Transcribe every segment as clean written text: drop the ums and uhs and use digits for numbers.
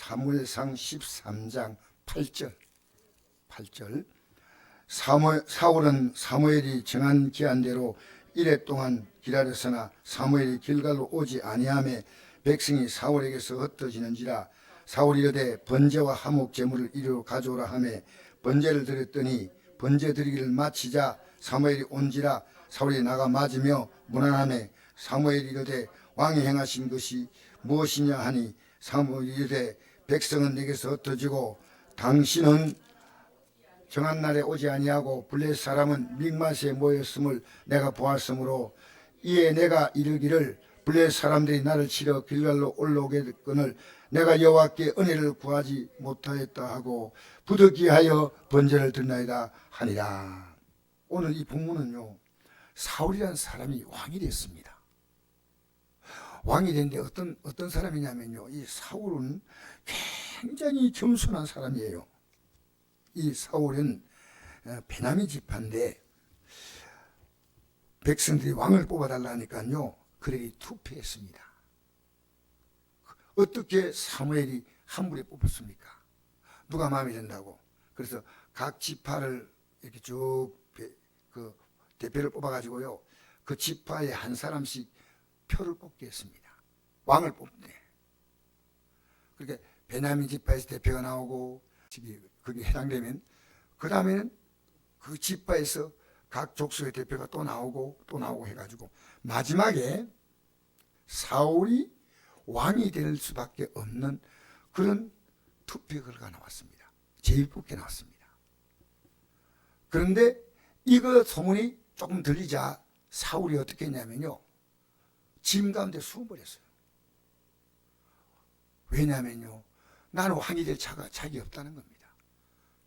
사무엘상 13장 8절. 사울은 사무엘이 정한 기한대로 이래 동안 기다렸으나 사무엘이 길갈로 오지 아니하매 백성이 사울에게서 흩어지는지라. 사울이 이르되 번제와 화목 제물을 이리로 가져오라 하매 번제를 드렸더니 번제 드리기를 마치자 사무엘이 온지라. 사울이 나가 맞으며 문안하매 사무엘이 이르되 왕이 행하신 것이 무엇이냐 하니 사무엘이 이르되 백성은 내게서 흩어지고 당신은 정한 날에 오지 아니하고 블레셋 사람은 믹마스에 모였음을 내가 보았으므로 이에 내가 이르기를 블레셋 사람들이 나를 치러 길갈로 올라오겠거늘 내가 여호와께 은혜를 구하지 못하였다 하고 부득이하여 번제를 드나이다 하니라. 오늘 이 본문은요, 사울이라는 사람이 왕이 됐습니다. 왕이 됐는데 어떤 사람이냐면요, 이 사울은 굉장히 겸손한 사람이에요. 이 사울은 베냐민 지파인데 백성들이 왕을 뽑아달라니까요, 그들이 투표했습니다. 어떻게 사무엘이 한 분에 뽑혔습니까? 누가 마음에 든다고. 그래서 각 지파를 이렇게 쭉 대표를 뽑아가지고요, 그 지파에 한 사람씩 표를 뽑게 했습니다. 왕을 뽑네. 그렇게 베냐민 지파에서 대표가 나오고 그게 해당되면 그 다음에는 그 지파에서 각 족속의 대표가 또 나오고 해가지고 마지막에 사울이 왕이 될 수밖에 없는 그런 투표 결과가 나왔습니다. 제일 뽑게 나왔습니다. 그런데 이거 소문이 조금 들리자 사울이 어떻게 했냐면요, 짐 가운데 숨어버렸어요. 왜냐면요, 나는 왕이 될 자격이 없다는 겁니다.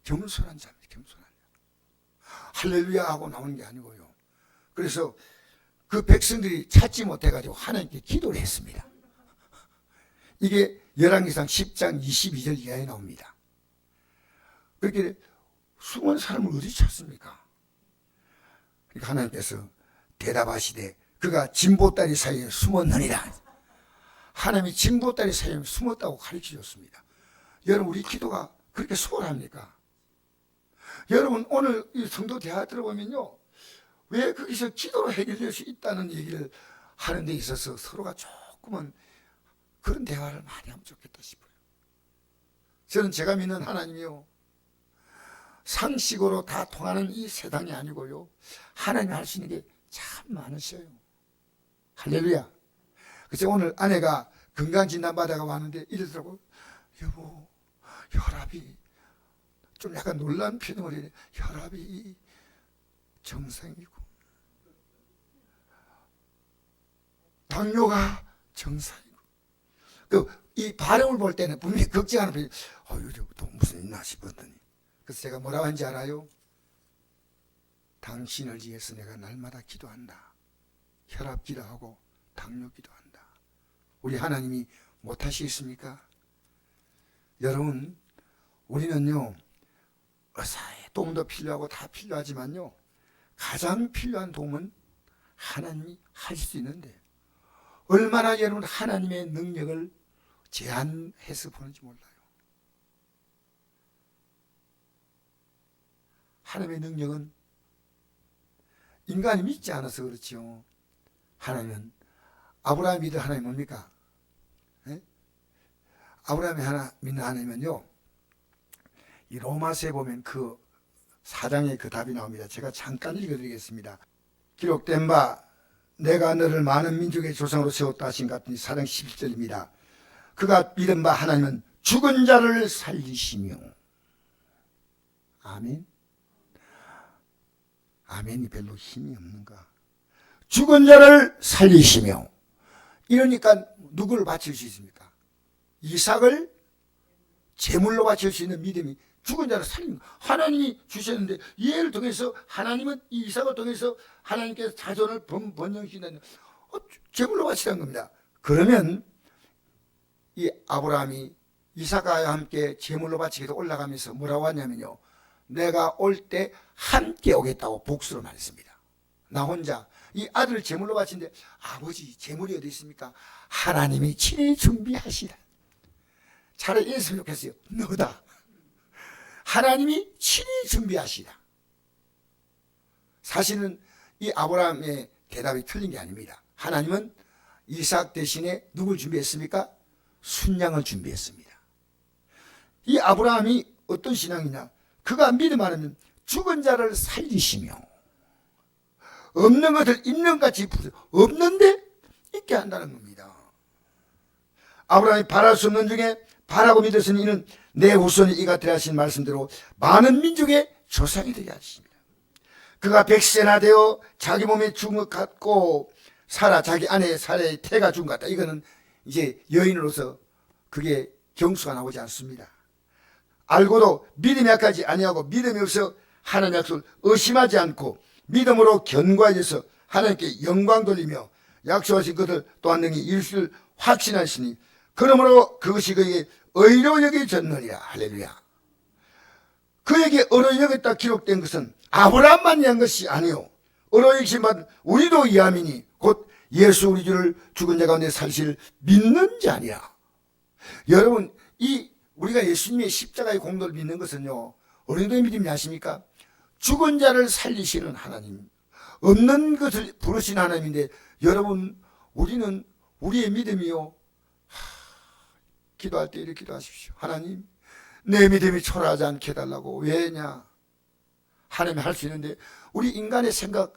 겸손한 자입니다. 겸손한 자. 할렐루야 하고 나오는 게 아니고요. 그래서 그 백성들이 찾지 못해가지고 하나님께 기도를 했습니다. 이게 열왕기상 10장 22절 이하에 나옵니다. 그렇게 숨은 사람을 어디 찾습니까? 그러니까 하나님께서 대답하시되 그가 진보다리 사이에 숨었느니라. 하나님이 진보다리 사이에 숨었다고 가르쳐 줬습니다. 여러분, 우리 기도가 그렇게 소홀합니까? 여러분, 오늘 이 성도 대화 들어보면요, 왜 거기서 기도로 해결될 수 있다는 얘기를 하는 데 있어서 서로가 조금은 그런 대화를 많이 하면 좋겠다 싶어요. 저는 제가 믿는 하나님이요, 상식으로 다 통하는 이 세상이 아니고요, 하나님이 할 수 있는 게 참 많으셔요. 할렐루야. 그래서 오늘 아내가 건강진단 받아가 왔는데 이러더라고. 여보, 혈압이 좀 약간 놀란 표정을 해. 혈압이 정상이고 당뇨가 정상이고. 이 발음을 볼 때는 분명히 걱정하는 표정. 또 무슨 있나 싶었더니, 그래서 제가 뭐라고 하는지 알아요? 당신을 위해서 내가 날마다 기도한다. 혈압 기도하고 당뇨 기도한다. 우리 하나님이 못하시겠습니까? 여러분, 우리는요, 의사의 도움도 필요하고 다 필요하지만요, 가장 필요한 도움은 하나님이 하실 수 있는데 얼마나 여러분 하나님의 능력을 제한해서 보는지 몰라요. 하나님의 능력은 인간이 믿지 않아서 그렇죠. 하나님은, 아브라함이 믿는 하나님 뭡니까? 아브라함이 믿는 하나님은요, 이 로마서에 보면 그 4장에 그 답이 나옵니다. 제가 잠깐 읽어드리겠습니다. 기록된 바 내가 너를 많은 민족의 조상으로 세웠다 하신 것 같은 4장 11절입니다. 그가 믿은 바 하나님은 죽은 자를 살리시며. 아멘. 아멘이 별로 힘이 없는가? 죽은 자를 살리시며. 이러니까 누구를 바칠 수 있습니까? 이삭을 제물로 바칠 수 있는 믿음이 죽은 자를 살리는 거예요. 하나님이 주셨는데 얘를 통해서 하나님은 이 이삭을 통해서 하나님께서 자손을 번영시키는 제물로 바치라는 겁니다. 그러면 이 아브라함이 이삭과 함께 제물로 바치기로 올라가면서 뭐라고 하냐면요, 내가 올 때 함께 오겠다고 복수로 말했습니다. 나 혼자 이 아들을 제물로 바치는데 아버지 제물이 어디 있습니까? 하나님이 친히 준비하시라. 차라리 이랬으면 좋겠어요. 너다. 하나님이 친히 준비하시다. 사실은 이 아브라함의 대답이 틀린 게 아닙니다. 하나님은 이삭 대신에 누굴 준비했습니까? 순양을 준비했습니다. 이 아브라함이 어떤 신앙이냐? 그가 믿음하면 죽은 자를 살리시며 없는 것을 있는 같이 없는데 있게 한다는 겁니다. 아브라함이 바랄 수 없는 중에 바라고 믿었으니 이는 내 후손이 이같으라 하신 말씀대로 많은 민족의 조상이 되게 하십니다. 그가 100세나 되어 자기 몸에 죽은 것 같고 사라 자기 아내 사라의 태가 죽은 것 같다. 이거는 이제 여인으로서 그게 경수가 나오지 않습니다. 알고도 믿음이 약하지 아니하고 믿음이 없어 하나님의 약속을 의심하지 않고 믿음으로 견고해져서 하나님께 영광 돌리며 약속하신 것을 또한 능히 이룰 줄 확신하시니 그러므로 그것이 그에게 의로 여겨졌느니라. 할렐루야. 그에게 의로 여겼다 기록된 것은 아브라함만 위한 것이 아니요 의로 여기신 받은 우리도 이함이니 곧 예수 우리 주를 죽은 자 가운데 살실 믿는 자니라. 여러분, 이 우리가 예수님의 십자가의 공로를 믿는 것은요, 어느 정도의 믿음이 아십니까? 죽은 자를 살리시는 하나님, 없는 것을 부르신 하나님인데, 여러분, 우리는 우리의 믿음이요, 기도할 때 이렇게 기도하십시오. 하나님, 내 믿음이 초라하지 않게 해달라고. 왜냐? 하나님이 할 수 있는데, 우리 인간의 생각,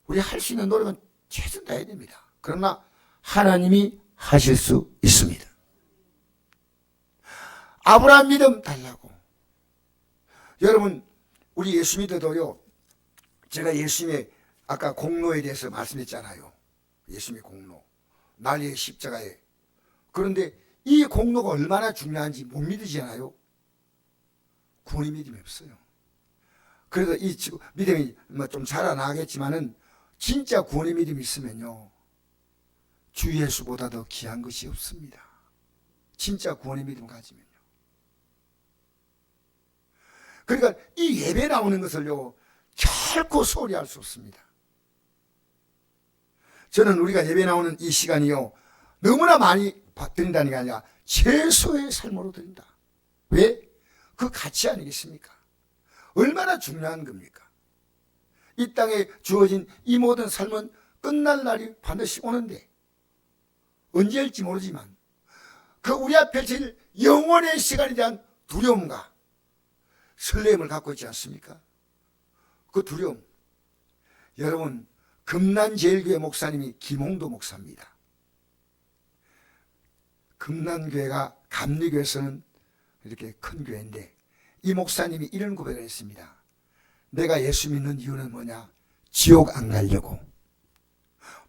우리 할 수 있는 노력은 최선 다해야 됩니다. 그러나 하나님이 하실 수 있습니다. 아브라함 믿음 달라고. 여러분, 우리 예수 믿어도요, 제가 예수님의 아까 공로에 대해서 말씀했잖아요. 예수님의 공로, 난리의 십자가에. 그런데 이 공로가 얼마나 중요한지 못 믿으시잖아요. 구원의 믿음이 없어요. 그래서 이 믿음이 좀 자라나겠지만은 진짜 구원의 믿음이 있으면요, 주 예수보다 더 귀한 것이 없습니다. 진짜 구원의 믿음 가지면요. 그러니까 이 예배 나오는 것을요, 결코 소홀히 할 수 없습니다. 저는 우리가 예배 나오는 이 시간이요, 너무나 많이 드린다는 게 아니라 최소의 삶으로 드린다. 왜? 그 가치 아니겠습니까? 얼마나 중요한 겁니까? 이 땅에 주어진 이 모든 삶은 끝날 날이 반드시 오는데, 언제 할지 모르지만 그 우리 앞에 펼쳐질 영원의 시간에 대한 두려움과 설렘을 갖고 있지 않습니까? 그 두려움. 여러분, 금난제일교회 목사님이 김홍도 목사입니다. 금난교회가 감리교회에서는 이렇게 큰 교회인데, 이 목사님이 이런 고백을 했습니다. 내가 예수 믿는 이유는 뭐냐? 지옥 안 가려고.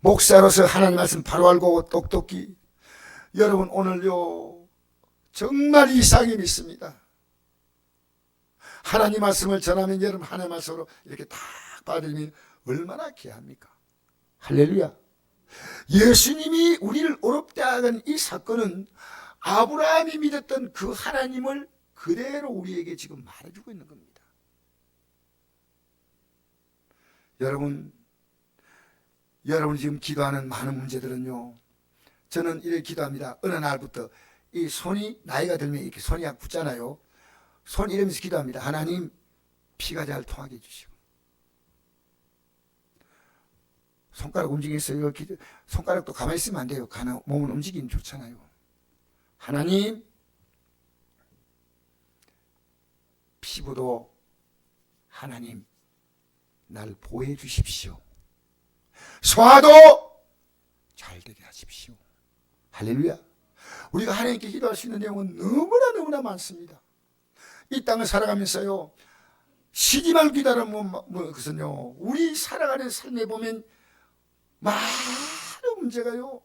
목사로서 하나님 말씀 바로 알고 똑똑히. 여러분, 오늘요, 정말 이상히 믿습니다. 하나님 말씀을 전하면 여러분 하나님 말씀으로 이렇게 딱 받으면 얼마나 귀합니까? 할렐루야. 예수님이 우리를 어렵게 하는 이 사건은 아브라함이 믿었던 그 하나님을 그대로 우리에게 지금 말해주고 있는 겁니다. 여러분 지금 기도하는 많은 문제들은요, 저는 이렇게 기도합니다. 어느 날부터 이 손이 나이가 들면 이렇게 손이 약 붙잖아요. 손 이러면서 기도합니다. 하나님, 피가 잘 통하게 해주시고. 손가락 움직이겠어요? 손가락도 가만히 있으면 안 돼요. 몸은 움직이면 좋잖아요. 하나님, 피부도 하나님 날 보호해 주십시오. 소화도 잘 되게 하십시오. 할렐루야. 우리가 하나님께 기도할 수 있는 내용은 너무나 많습니다. 이 땅을 살아가면서요, 쉬지 말고 기다리면 그것은요, 우리 살아가는 삶에 보면 많은 문제가요,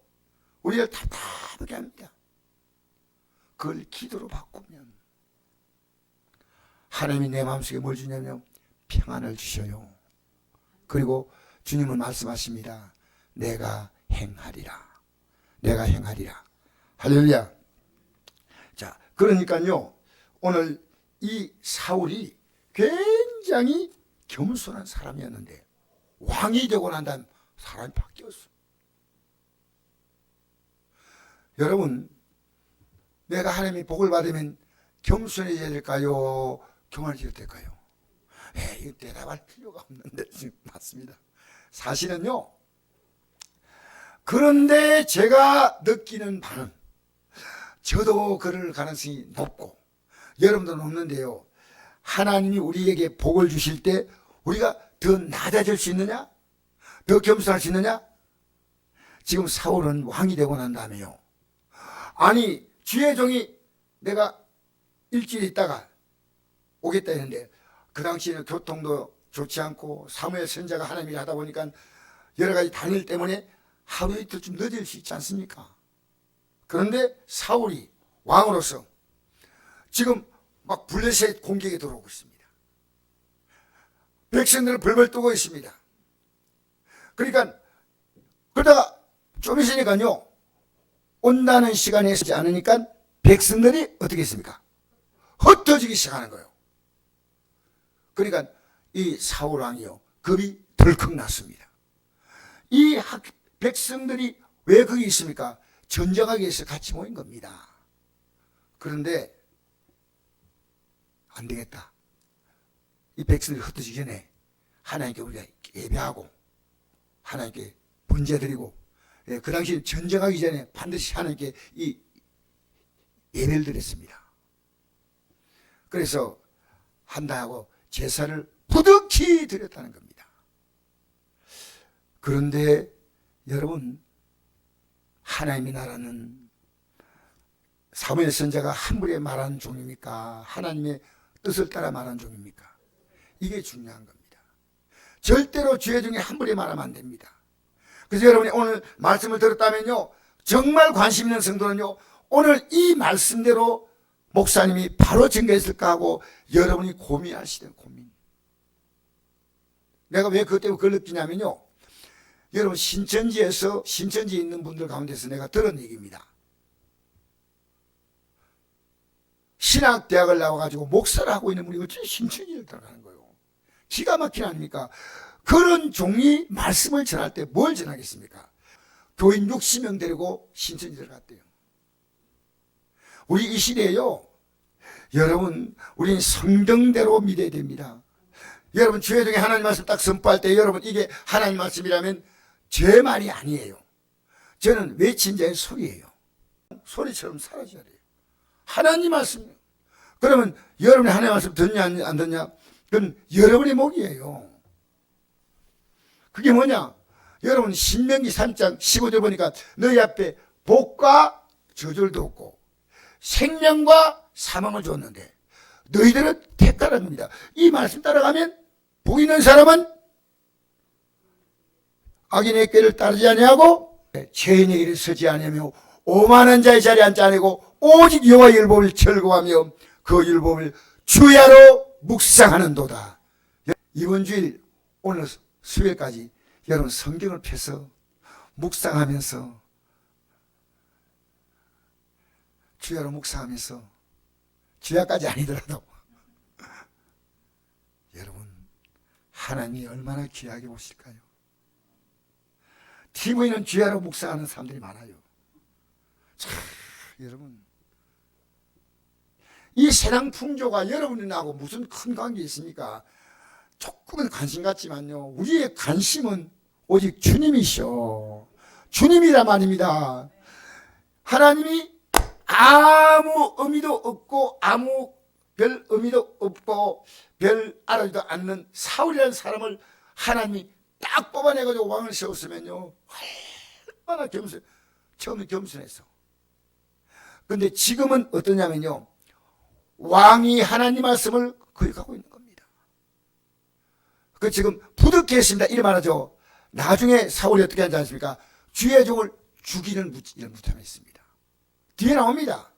우리를 답답하게 합니다. 그걸 기도로 바꾸면 하나님이 내 마음속에 뭘 주냐면 평안을 주셔요. 그리고 주님은 말씀하십니다. 내가 행하리라. 내가 행하리라. 할렐루야. 자, 그러니까요, 오늘 이 사울이 굉장히 겸손한 사람이었는데 왕이 되고 난 다음 사람이 바뀌었어. 여러분, 내가 하나님의 복을 받으면 겸손해져야 될까요? 교만해져야 될까요? 이거 대답할 필요가 없는데 맞습니다. 사실은요. 그런데 제가 느끼는 바는 저도 그럴 가능성이 높고 여러분도 높는데요. 하나님이 우리에게 복을 주실 때 우리가 더 낮아질 수 있느냐? 더 겸손할 수 있느냐? 지금 사울은 왕이 되고 난 다음에요. 아니 주의 종이 내가 일주일 있다가 오겠다 했는데 그 당시에는 교통도 좋지 않고 사무엘 선지자가 하나님이 하다 보니까 여러 가지 단일 때문에 하루 이틀 좀 늦을 수 있지 않습니까? 그런데 사울이 왕으로서 지금 막 블레셋 공격에 들어오고 있습니다. 백성들을 벌벌 뜨고 있습니다. 그러니까 그러다가 좀 있으니까요 온다는 시간에 서지 않으니까 백성들이 어떻게 했습니까? 흩어지기 시작하는 거예요. 그러니까 이 사울 왕이요 겁이 덜컥 났습니다. 이 백성들이 왜 거기 있습니까? 전쟁하기 위해서 같이 모인 겁니다. 그런데 안 되겠다. 이 백성들이 흩어지기 전에 하나님께 우리가 예배하고 하나님께 번제드리고 그 당시 전쟁하기 전에 반드시 하나님께 이 예배를 드렸습니다. 그래서 한다 하고 제사를 부득이 드렸다는 겁니다. 그런데 여러분 하나님의 나라는 사무엘 선지자가 함부로 말하는 종입니까? 하나님의 뜻을 따라 말하는 종입니까? 이게 중요한 겁니다. 절대로 주의 종이 함부로 말하면 안 됩니다. 그래서 여러분이 오늘 말씀을 들었다면요 정말 관심 있는 성도는요 오늘 이 말씀대로 목사님이 바로 증거했을까 하고 여러분이 고민하시는 고민. 내가 왜 그것 때문에 그걸 느끼냐면요 여러분 신천지에 있는 분들 가운데서 내가 들은 얘기입니다. 신학대학을 나와가지고 목사를 하고 있는 분이 어찌 신천지를 들어가는 거예요. 기가 막히지 않습니까? 그런 종이 말씀을 전할 때 뭘 전하겠습니까? 교인 60명 데리고 신천지 들어갔대요. 우리 이 시대에요 여러분 우리는 성경대로 믿어야 됩니다. 여러분 주의 종이 하나님 말씀 딱 선포할 때 여러분 이게 하나님 말씀이라면 제 말이 아니에요. 저는 외친 자의 소리예요. 소리처럼 사라져야 돼요. 하나님 말씀. 그러면 여러분이 하나님 말씀 듣냐 안 듣냐? 그건 여러분의 목이에요. 그게 뭐냐? 여러분 신명기 3장 15절 보니까 너희 앞에 복과 저주를 뒀고 생명과 사망을 줬는데 너희들은 택하라는 겁니다. 이 말씀 따라가면 복 있는 사람은 악인의 꾀를 따르지 아니하고 죄인의 길을 서지 아니하며 오만한 자의 자리에 앉지 아니고 오직 여호와의 율법을 철거하며 그 율법을 주야로 묵상하는도다. 이번 주일 오늘 수요일까지 여러분 성경을 펴서 묵상하면서 주야로 묵상하면서 주야까지 아니더라도 여러분 하나님이 얼마나 귀하게 보실까요? TV는 주야로 묵상하는 사람들이 많아요. 참 여러분 이 세상 풍조가 여러분하고 무슨 큰 관계 있습니까? 조금은 관심 같지만요 우리의 관심은 오직 주님이시오. 주님이란 말입니다. 하나님이 아무 의미도 없고 아무 별 의미도 없고 별 알아지도 않는 사울이라는 사람을 하나님이 딱 뽑아내가지고 왕을 세웠으면요 얼마나 처음에 겸손했어. 근데 지금은 어떠냐면요 왕이 하나님 말씀을 거역하고 있는 겁니다. 그 지금 부득이했습니다. 이래 말하죠. 나중에 사울이 어떻게 하지 않습니까? 주의 종을 죽이는 이런 무탐을 했습니다. 뒤에 나옵니다.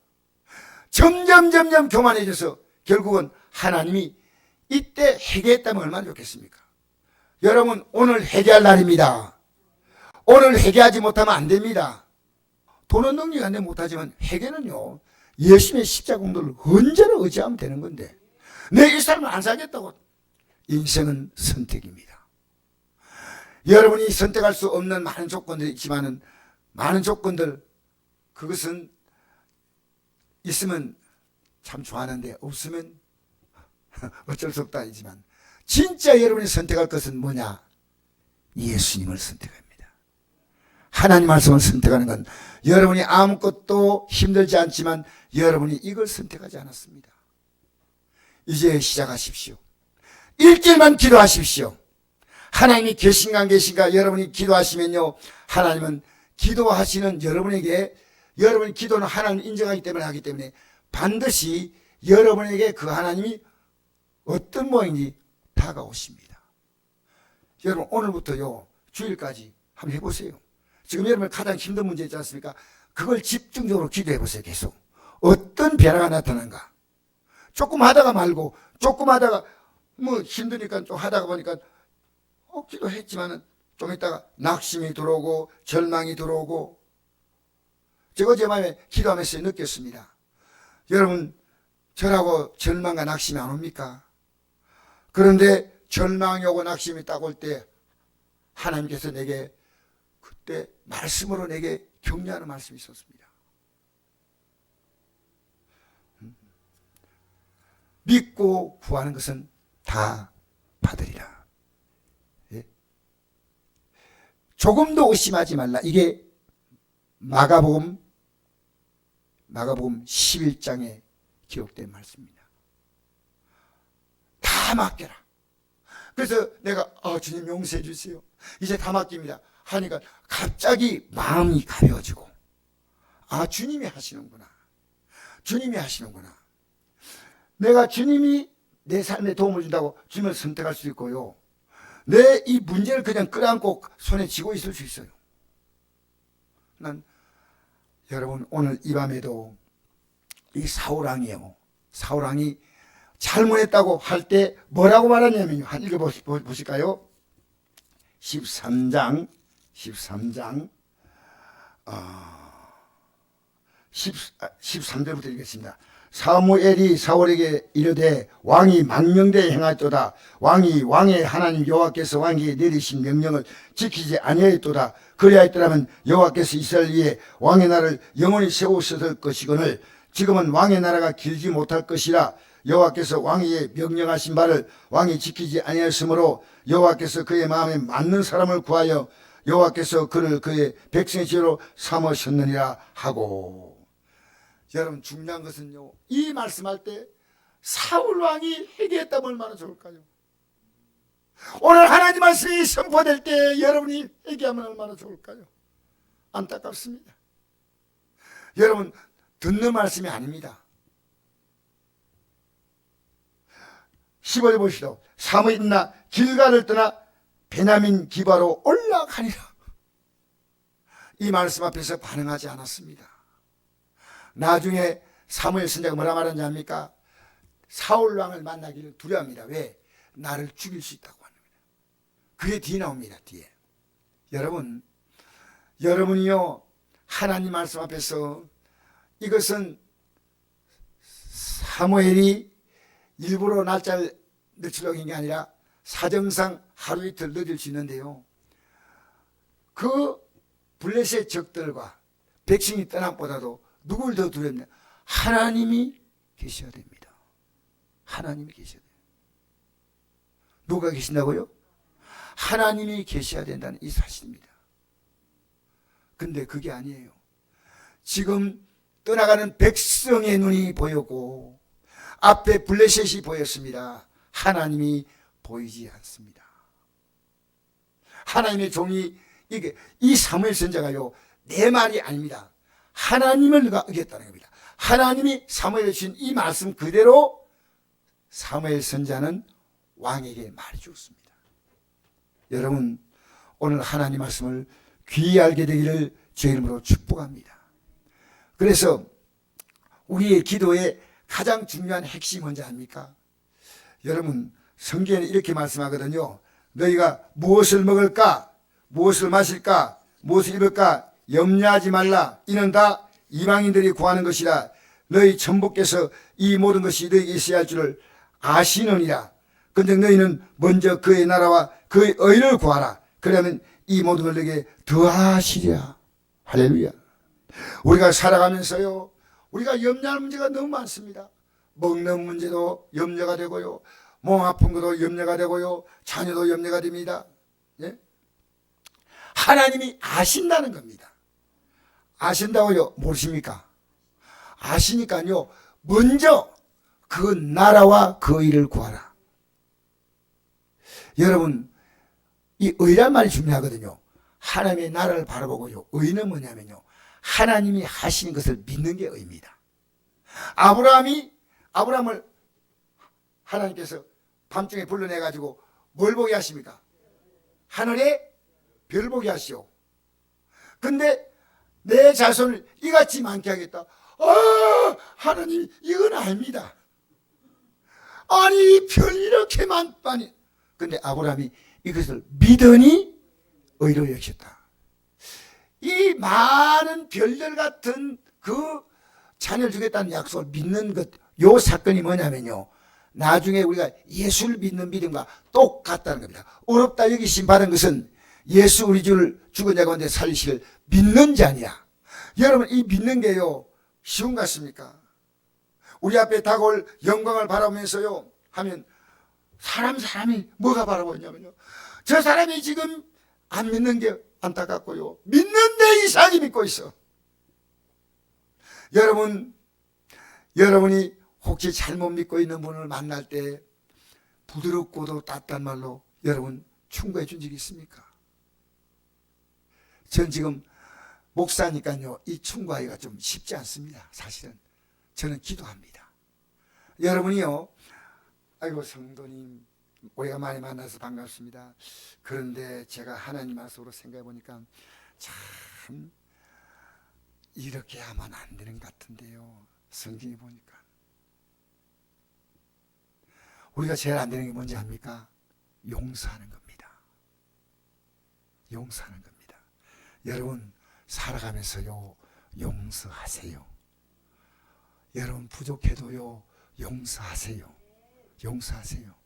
점점 교만해져서 결국은 하나님이 이때 회개했다면 얼마나 좋겠습니까? 여러분 오늘 회개할 날입니다. 오늘 회개하지 못하면 안 됩니다. 돈은 능력이 안 되면 못하지만 회개는요 예수님의 십자가 공로를 언제나 의지하면 되는 건데 내 이 사람을 안 사겠다고. 인생은 선택입니다. 여러분이 선택할 수 없는 많은 조건들이 있지만은 많은 조건들 그것은 있으면 참 좋아하는데 없으면 어쩔 수 없다 아니지만 진짜 여러분이 선택할 것은 뭐냐? 예수님을 선택합니다. 하나님 말씀을 선택하는 건 여러분이 아무것도 힘들지 않지만 여러분이 이걸 선택하지 않았습니다. 이제 시작하십시오. 일주일만 기도하십시오. 하나님이 계신가 안 계신가 여러분이 기도하시면요, 하나님은 기도하시는 여러분에게, 여러분의 기도는 하나님을 인정하기 때문에 하기 때문에 반드시 여러분에게 그 하나님이 어떤 모양인지 다가오십니다. 여러분 오늘부터요 주일까지 한번 해보세요. 지금 여러분 가장 힘든 문제 있지 않습니까? 그걸 집중적으로 기도해보세요. 계속 어떤 변화가 나타난가. 조금 하다가 말고, 조금 하다가 뭐 힘드니까 좀 하다가 보니까 기도했지만은 좀 있다가 낙심이 들어오고 절망이 들어오고. 제가 어제 밤에 기도하면서 느꼈습니다. 여러분 저라고 절망과 낙심이 안 옵니까? 그런데 절망이 오고 낙심이 딱 올 때 하나님께서 내게 그때 말씀으로 내게 격려하는 말씀이 있었습니다. 믿고 구하는 것은 다 받으리라. 예? 조금도 의심하지 말라. 이게 마가복음 11장에 기록된 말씀입니다. 다 맡겨라. 그래서 내가 주님 용서해 주세요. 이제 다 맡깁니다. 하니까 갑자기 마음이 가벼워지고, 주님이 하시는구나. 주님이 하시는구나. 내가 주님이 내 삶에 도움을 준다고 주님을 선택할 수 있고요. 내 이 문제를 그냥 끌어안고 손에 쥐고 있을 수 있어요. 난 여러분 오늘 이 밤에도 이 사울왕이에요. 사울왕이 잘못했다고 할 때 뭐라고 말하냐면요. 한 읽어보실까요? 13장 13절부터 읽겠습니다. 사무엘이 사울에게 이르되 왕이 망령되이 행하였도다. 왕이 왕의 하나님 여호와께서 왕에게 내리신 명령을 지키지 아니하였도다. 그리하였더라면 여호와께서 이스라엘 위에 왕의 나라를 영원히 세우셨을 것이거늘 지금은 왕의 나라가 길지 못할 것이라. 여호와께서 왕에게 명령하신 바를 왕이 지키지 아니하였으므로 여호와께서 그의 마음에 맞는 사람을 구하여 여호와께서 그를 그의 백성의 지혜로 삼으셨느니라 하고. 여러분 중요한 것은요, 이 말씀할 때 사울 왕이 회개했다면 얼마나 좋을까요? 오늘 하나님 말씀이 선포될 때 여러분이 회개하면 얼마나 좋을까요? 안타깝습니다. 여러분 듣는 말씀이 아닙니다. 15절 보시죠. 사무엘이 일어나 길갈을 떠나 베냐민 기바로 올라가니라. 이 말씀 앞에서 반응하지 않았습니다. 나중에 사무엘 선지자가 뭐라 말하는지 압니까? 사울 왕을 만나기를 두려워합니다. 왜? 나를 죽일 수 있다고 합니다. 그게 뒤에 나옵니다. 뒤에. 여러분이요 하나님 말씀 앞에서, 이것은 사무엘이 일부러 날짜를 늦추려고 한 게 아니라 사정상 하루 이틀 늦을 수 있는데요, 그 블레셋 적들과 백성이 떠남보다도 누굴 더 두렵냐? 하나님이 계셔야 됩니다. 하나님이 계셔야 돼요. 누가 계신다고요? 하나님이 계셔야 된다는 이 사실입니다. 근데 그게 아니에요. 지금 떠나가는 백성의 눈이 보였고 앞에 블레셋이 보였습니다. 하나님이 보이지 않습니다. 하나님의 종이 이 사무엘 선지자가요, 내 말이 아닙니다. 하나님을 어겼다는 겁니다. 하나님이 사무엘에 주신 이 말씀 그대로 사무엘 선지자는 왕에게 말해주었습니다. 여러분 오늘 하나님 말씀을 귀히 알게 되기를 제 이름으로 축복합니다. 그래서 우리의 기도의 가장 중요한 핵심이 뭔지 압니까? 여러분 성경에는 이렇게 말씀하거든요. 너희가 무엇을 먹을까, 무엇을 마실까, 무엇을 입을까 염려하지 말라. 이는 다 이방인들이 구하는 것이라. 너희 천부께서 이 모든 것이 너희에게 있어야 할 줄을 아시느니라. 근데 너희는 먼저 그의 나라와 그의 의를 구하라. 그러면 이 모든 걸 너에게 더하시리라. 할렐루야. 우리가 살아가면서요 우리가 염려할 문제가 너무 많습니다. 먹는 문제도 염려가 되고요, 몸 아픈 것도 염려가 되고요, 자녀도 염려가 됩니다. 예? 하나님이 아신다는 겁니다. 아신다고요? 모르십니까? 아시니까요, 먼저 그 나라와 그 일을 구하라. 여러분, 이 의란 말이 중요하거든요. 하나님의 나라를 바라보고요, 의는 뭐냐면요, 하나님이 하시는 것을 믿는 게 의입니다. 아브라함을 하나님께서 밤중에 불러내가지고 뭘 보게 하십니까? 하늘에 별 보게 하시오. 근데 내 자손을 이같이 많게 하겠다. 하나님, 이건 아닙니다. 아니, 별 이렇게 많다니. 근데 아브라함이 이것을 믿으니 의로 여겼다. 이 많은 별들 같은 그 자녀를 주겠다는 약속을 믿는 것, 요 사건이 뭐냐면요, 나중에 우리가 예수를 믿는 믿음과 똑같다는 겁니다. 어렵다 여기심 받은 것은 예수 우리 주를 죽은 자 가운데 살리시를 믿는 자니라. 여러분, 이 믿는 게요, 쉬운 것 같습니까? 우리 앞에 다가올 영광을 바라보면서요 하면 사람이 뭐가 바라보냐면요, 저 사람이 지금 안 믿는 게 안타깝고요, 믿는 데 이상이 믿고 있어. 여러분이 혹시 잘못 믿고 있는 분을 만날 때 부드럽고도 따뜻한 말로 여러분 충고해 준 적이 있습니까? 전 지금 목사니까요, 이 충고하기가 좀 쉽지 않습니다. 사실은 저는 기도합니다. 여러분이요, 아이고 성도님 오래간만에 만나서 반갑습니다. 그런데 제가 하나님 말씀으로 생각해 보니까 참 이렇게 하면 안 되는 것 같은데요. 성경에 보니까 우리가 제일 안 되는 게 뭔지 압니까? 용서하는 겁니다. 용서하는 겁니다. 여러분 살아가면서요, 용서하세요. 여러분 부족해도요, 용서하세요. 용서하세요.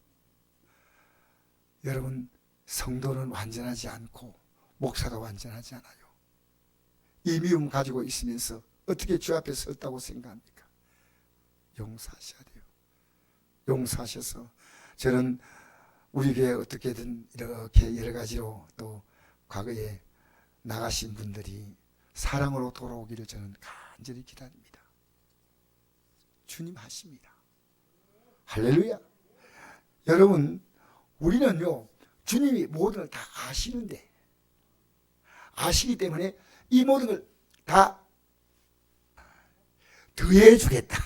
여러분 성도는 완전하지 않고 목사도 완전하지 않아요. 이 미움 가지고 있으면서 어떻게 주 앞에 섰다고 생각합니까? 용서하셔야 돼요. 용서하셔서 저는 우리 교회 어떻게든 이렇게 여러 가지로 또 과거에 나가신 분들이 사랑으로 돌아오기를 저는 간절히 기다립니다. 주님 하십니다. 할렐루야. 여러분, 우리는요, 주님이 모든 걸 다 아시는데, 아시기 때문에 이 모든 걸 다 더해 주겠다.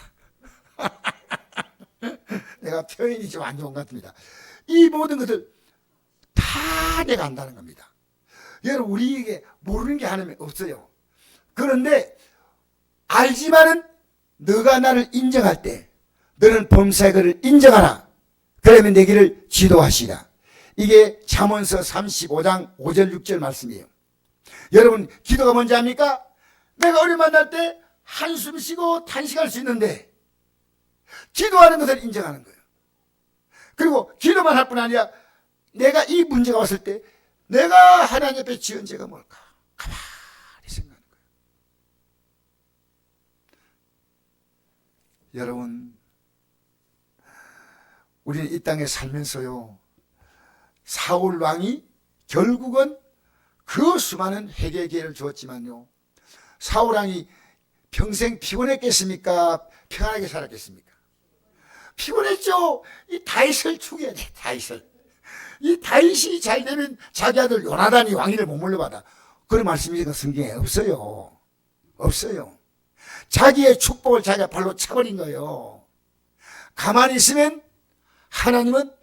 내가 표현이 좀 안 좋은 것 같습니다. 이 모든 것을 다 내가 안다는 겁니다. 여러분, 우리에게 모르는 게 하나님 없어요. 그런데 알지만은 너가 나를 인정할 때 너는 범사의 그를 인정하라. 그러면 내 길을 지도하시라. 이게 잠언서 35장 5절 6절 말씀이에요. 여러분, 기도가 뭔지 압니까? 내가 어려움 만날 때 한숨 쉬고 탄식할 수 있는데 기도하는 것을 인정하는 거예요. 그리고 기도만 할 뿐 아니라 내가 이 문제가 왔을 때 내가 하나님 앞에 지은 죄가 뭘까? 가만히 생각하는 거예요. 여러분, 우리는 이 땅에 살면서요, 사울 왕이 결국은 그 수많은 회개의 기회를 주었지만요, 사울 왕이 평생 피곤했겠습니까? 평안하게 살았겠습니까? 피곤했죠. 이 다윗을 죽여야 돼. 이 다윗이 잘 되면 자기 아들 요나단이 왕위를 못 물려받아. 그런 말씀이 성경에 없어요. 없어요. 자기의 축복을 자기가 발로 차버린 거예요. 가만히 있으면 하나님은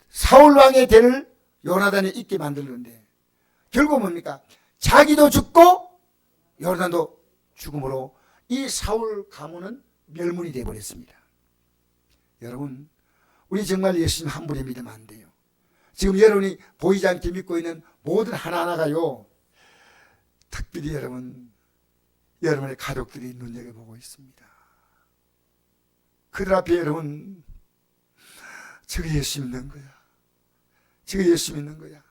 사울 왕의 대를 요나단에 있게 만들는데 결국 뭡니까? 자기도 죽고 요나단도 죽음으로 이 사울 가문은 멸문이 되어버렸습니다. 여러분, 우리 정말 예수님 한 분에 믿으면 안 돼요. 지금 여러분이 보이지 않게 믿고 있는 모든 하나하나가요, 특별히 여러분의 가족들이 눈여겨보고 있습니다. 그들 앞에 여러분, 저게 예수 믿는 거야. 저게 예수 믿는 거야.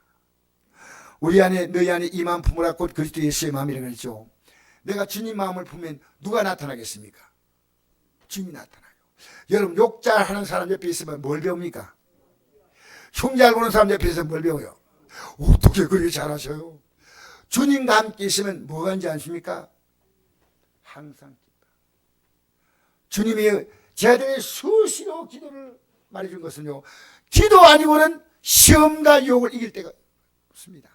우리 안에, 너희 안에 이만 품으라 곧 그리스도 예수의 마음이라고 했죠. 내가 주님 마음을 품으면 누가 나타나겠습니까? 주님이 나타나요. 여러분 욕 잘하는 사람 옆에 있으면 뭘 배웁니까? 흉 잘 보는 사람 옆에 있으면 뭘 배워요? 어떻게 그렇게 잘하셔요? 주님과 함께 있으면 뭐가 하는지 아십니까? 항상 기뻐. 주님이 제 아들의 수시로 기도를 말해준 것은요, 기도 아니고는 시험과 유혹을 이길 때가 없습니다.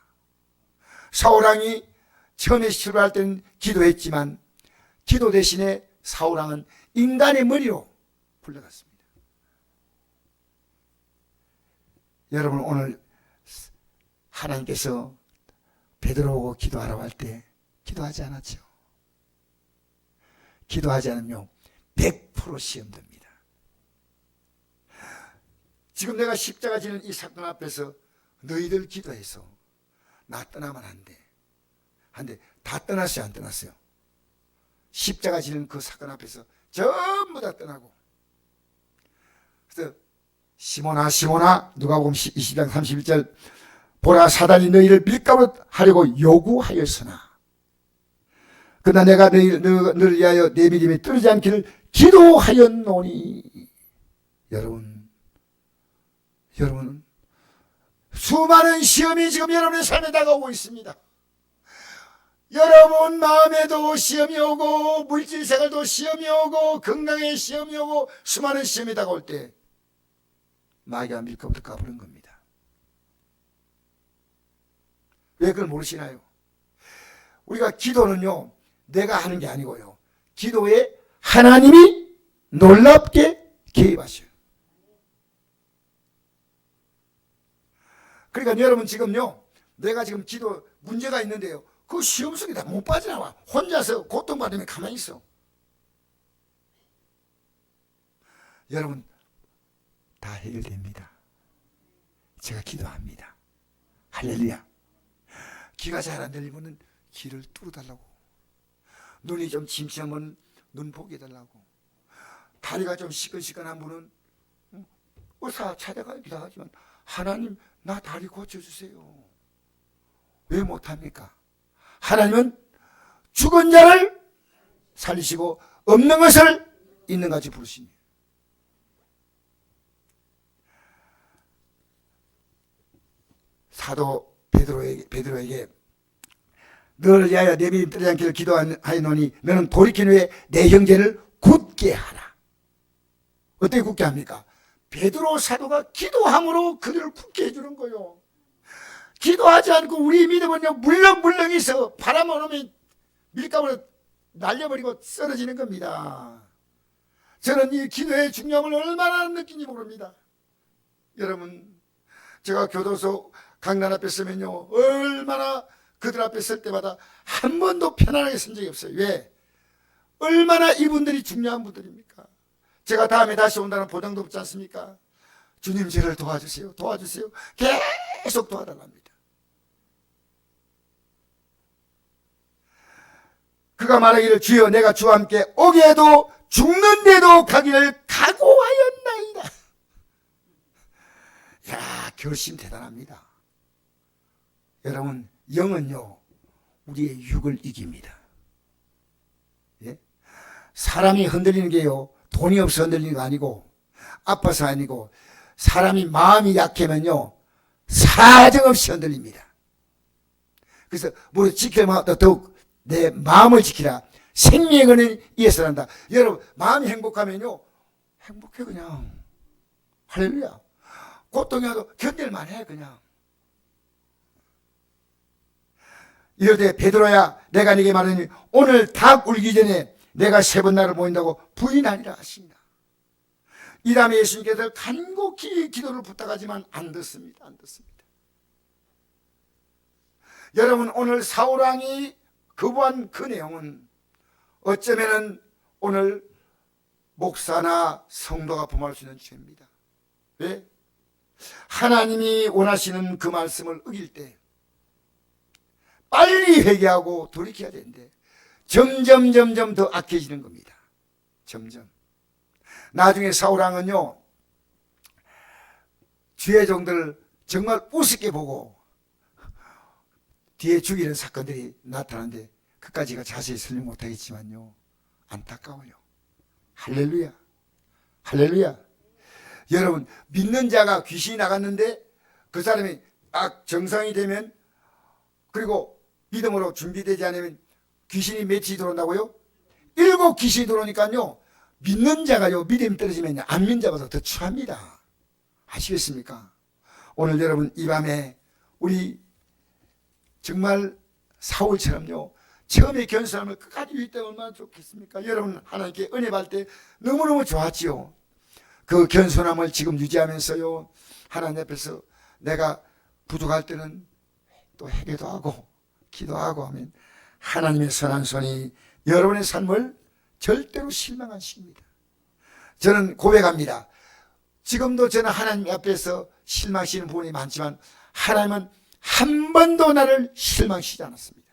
사울왕이 처음에 출발할 때는 기도했지만 기도 대신에 사울왕은 인간의 머리로 굴러갔습니다. 여러분 오늘 하나님께서 베드로하고 기도하라고 할 때 기도하지 않았죠. 기도하지 않으면 100% 시험됩니다. 지금 내가 십자가 지는 이 사건 앞에서 너희들 기도해서 나 떠나면 안 돼. 한데 다 떠났어요, 안 떠났어요? 십자가 지는 그 사건 앞에서 전부 다 떠나고. 그래서 시몬아 시몬아, 누가복음 20장 31절, 보라 사단이 너희를 밀가루 하려고 요구하였으나 그러나 내가 너를 위하여 내 믿음이 떨어지지 않기를 기도하였노니. 여러분 수많은 시험이 지금 여러분의 삶에 다가오고 있습니다. 여러분 마음에도 시험이 오고 물질 생활도 시험이 오고 건강에 시험이 오고 수많은 시험이 다가올 때 마귀가 밀가루를 까부는 겁니다. 왜 그걸 모르시나요? 우리가 기도는요 내가 하는 게 아니고요, 기도에 하나님이 놀랍게 개입하셔요. 그러니까 여러분 지금요, 내가 지금 기도 문제가 있는데요, 그 시험 속에 다 못 빠져나와. 혼자서 고통받으면 가만히 있어. 여러분 다 해결됩니다. 제가 기도합니다. 할렐루야. 귀가 잘 안 들리면 귀를 뚫어달라고, 눈이 좀 침침하면 눈 보게 해달라고, 다리가 좀 시끈시끈한 분은 의사 찾아가 기도하지만 하나님 나 다리 고쳐주세요. 왜 못합니까? 하나님은 죽은 자를 살리시고 없는 것을 있는 같이 부르시니. 사도 베드로에게 너를 위하여 내 믿음 떨어지지 않기를 기도하노니 너는 돌이킨 후에 내 형제를 굳게 하라. 어떻게 굳게 합니까? 베드로 사도가 기도함으로 그들을 굳게 해주는 거요. 기도하지 않고 우리 믿음은요 물렁물렁해서 바람만 오면 밀가루로 날려버리고 쓰러지는 겁니다. 저는 이 기도의 중요함을 얼마나 느끼는지 모릅니다. 여러분 제가 교도소 강단 앞에 서면요 얼마나 그들 앞에 설 때마다 한 번도 편안하게 쓴 적이 없어요. 왜? 얼마나 이분들이 중요한 분들입니까? 제가 다음에 다시 온다는 보장도 없지 않습니까? 주님 저를 도와주세요, 도와주세요, 계속 도와달랍니다. 그가 말하기를 주여 내가 주와 함께 오게 해도 죽는데도 가기를 각오하였나이다. 야, 결심 대단합니다. 여러분 영은요 우리의 육을 이깁니다. 예? 사람이 흔들리는 게요 돈이 없어 흔들리는 거 아니고 아파서 아니고 사람이 마음이 약하면요 사정없이 흔들립니다. 그래서 뭐 지키려면 더욱 내 마음을 지키라. 생명의 근원이 이에서 난다. 여러분 마음이 행복하면요 행복해. 그냥 할렐루야. 고통이 와도 견딜만 해. 그냥 이르되 베드로야 내가 네게 말하니 오늘 닭 울기 전에 내가 3번 나를 모인다고 부인하리라 하신다. 이 다음에 예수님께서 간곡히 기도를 부탁하지만 안 듣습니다. 안 듣습니다. 여러분 오늘 사울왕이 거부한 그 내용은 어쩌면은 오늘 목사나 성도가 범할 수 있는 죄입니다. 왜? 하나님이 원하시는 그 말씀을 어길 때 빨리 회개하고 돌이켜야 되는데 점점 더 악해지는 겁니다. 점점. 나중에 사울왕은요 주의 종들을 정말 우습게 보고 뒤에 죽이는 사건들이 나타나는데 그까지가 자세히 설명 못하겠지만요, 안타까워요. 할렐루야, 할렐루야. 여러분, 믿는 자가 귀신이 나갔는데 그 사람이 딱 정상이 되면, 그리고 믿음으로 준비되지 않으면 귀신이 몇이 들어온다고요? 7 귀신이 들어오니까요, 믿는 자가요, 믿음이 떨어지면 안 믿는 자보다 더 추합니다. 아시겠습니까? 오늘 여러분, 이 밤에 우리 정말 사울처럼요, 처음에 견성함을 끝까지 유지되면 얼마나 좋겠습니까? 여러분, 하나님께 은혜 받을 때 너무너무 좋았지요. 그 견손함을 지금 유지하면서요, 하나님 앞에서 내가 부족할 때는 또 회개도 하고 기도하고 하면 하나님의 선한 손이 여러분의 삶을 절대로 실망 안 시킵니다. 저는 고백합니다. 지금도 저는 하나님 앞에서 실망시키는 부분이 많지만 하나님은 한 번도 나를 실망시키지 않았습니다.